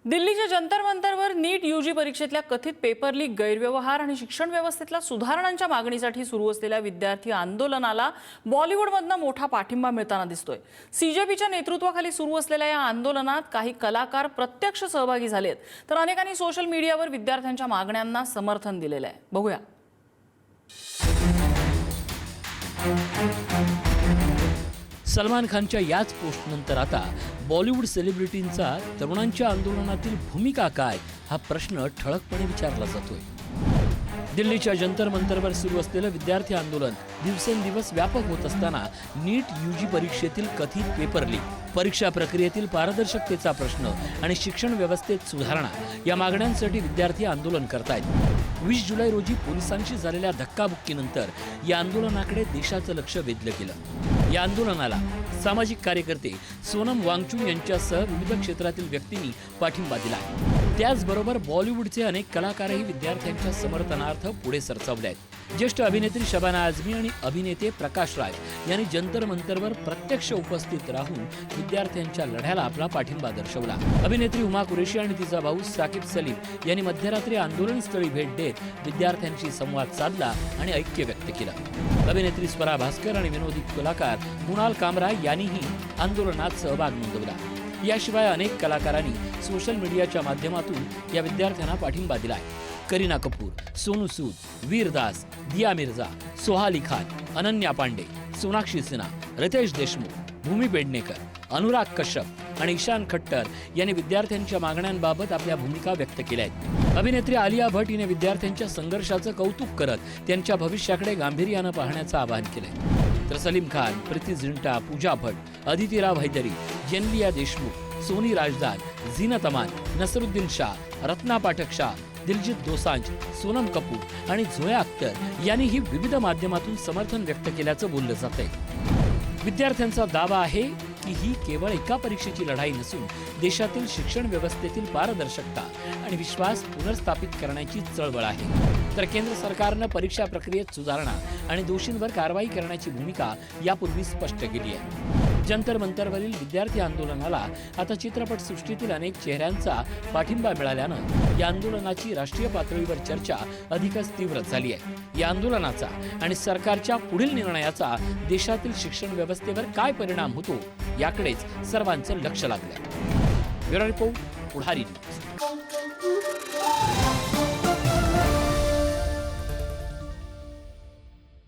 दिल्लीच्या जंतर मंतरवर नीट यूजी परीक्षेतल्या कथित paper leak गैरव्यवहार आणि शिक्षण व्यवस्थेतल्या सुधारणांच्या मागणीसाठी सुरू असलेल्या विद्यार्थी आंदोलनाला बॉलिवूडमधनं मोठा पाठिंबा मिळताना दिसतोय। सीजेपीच्या नेतृत्वाखाली सुरू असलेल्या या आंदोलनात काही कलाकार प्रत्यक्ष सहभागी झालेत, तर अनेकांनी सोशल मीडियावर विद्यार्थ्यांच्या मागण्यांना समर्थन दिलेलं आहे। बघूया। सलमान खानच्या याच पोस्टनंतर आता बॉलिवूड सेलिब्रिटींचा तरुणांच्या आंदोलनातील भूमिका काय हा प्रश्न ठळकपणे विचारला जातोय। दिल्लीच्या जंतर मंतरवर सुरू असलेलं विद्यार्थी आंदोलन दिवसेंदिवस व्यापक होत असताना नीट यूजी परीक्षेतील कथित पेपर लीक, परीक्षा प्रक्रियेतील पारदर्शकतेचा प्रश्न आणि शिक्षण व्यवस्थेत सुधारणा या मागण्यांसाठी विद्यार्थी आंदोलन करतायत। 20 जुलै रोजी पोलिसांशी झालेल्या धक्काबुक्कीनंतर या आंदोलनाकडे देशाचं लक्ष वेधलं गेलं। या आंदोलनाला सामाजिक कार्यकर्ते सोनम वांगचुक यांच्यासह विविध क्षेत्रातील व्यक्तींनी पाठिंबा दिला। त्याचबरोबर बॉलिवूडचे अनेक कलाकारही विद्यार्थ्यांच्या समर्थनार्थ पुढे सरसावले आहेत। ज्येष्ठ अभिनेत्री शबाना आझमी आणि अभिनेते प्रकाश राज यांनी जंतर मंतरवर प्रत्यक्ष उपस्थित राहून विद्यार्थ्यांच्या लढ्याला आपला पाठिंबा दर्शवला। अभिनेत्री हुमा कुरेशी आणि तिचा भाऊ साकिब सलीम यांनी मध्यरात्री आंदोलनस्थळी भेट देत विद्यार्थ्यांशी संवाद साधला आणि ऐक्य व्यक्त केलं। अभिनेत्री स्वरा भास्कर आणि विनोदी कलाकार कुणाल कामरा यांनीही आंदोलनात सहभाग नोंदवला। याशिवाय अनेक कलाकारांनी सोशल मीडियाच्या माध्यमातून या विद्यार्थ्यांना पाठिंबा दिलाय। करीना कपूर, सोनू सूद, वीर दास, दिया मिर्झा, सोहाली खान, अनन्या पांडे, सोनाक्षी सिन्हा, रितेश देशमुख, भूमी पेडणेकर, अनुराग कश्यप आणि ईशान खट्टर यांनी विद्यार्थ्यांच्या मागण्यांबाबत आपल्या भूमिका व्यक्त केल्या आहेत। अभिनेत्री आलिया भट्ट हिने विद्यार्थ्यांच्या संघर्षाचं कौतुक करत त्यांच्या भविष्याकडे गांभीर्यानं पाहण्याचं आवाहन केलंय। तर सलीम खान, प्रीती झिंटा, पूजा भट्ट, अदिती राव हैदरी, जेनलिया देशमुख, सोनी राजदान, झीनत अमान, नसरुद्दीन शाह, रत्ना पाठक शाह, दिलजीत दोसांझ, सोनम कपूर आणि झोया अख्तर यांनीही विविध माध्यमातून समर्थन व्यक्त केल्याचं बोललं जातंय। विद्यार्थ्यांचा दावा आहे की ही केवळ एका परीक्षेची लढाई नसून देशातील शिक्षण व्यवस्थेतील पारदर्शकता आणि विश्वास पुनर्स्थापित करण्याची चळवळ आहे। तर केंद्र सरकारनं परीक्षा प्रक्रियेत सुधारणा आणि दोषींवर कारवाई करण्याची भूमिका यापूर्वी स्पष्ट केली आहे। जंतर मंतरवरील विद्यार्थी आंदोलनाला आता चित्रपट सृष्टीतील अनेक चेहऱ्यांचा पाठिंबा मिळाल्यानं या आंदोलनाची राष्ट्रीय पातळीवर चर्चा अधिकच तीव्र झाली आहे। या आंदोलनाचा आणि सरकारच्या पुढील निर्णयाचा देशातील शिक्षण व्यवस्थेवर काय परिणाम होतो याकडेच सर्वांचं लक्ष लागलंय। ब्युरो रिपोर्ट, पुढारी न्यूज।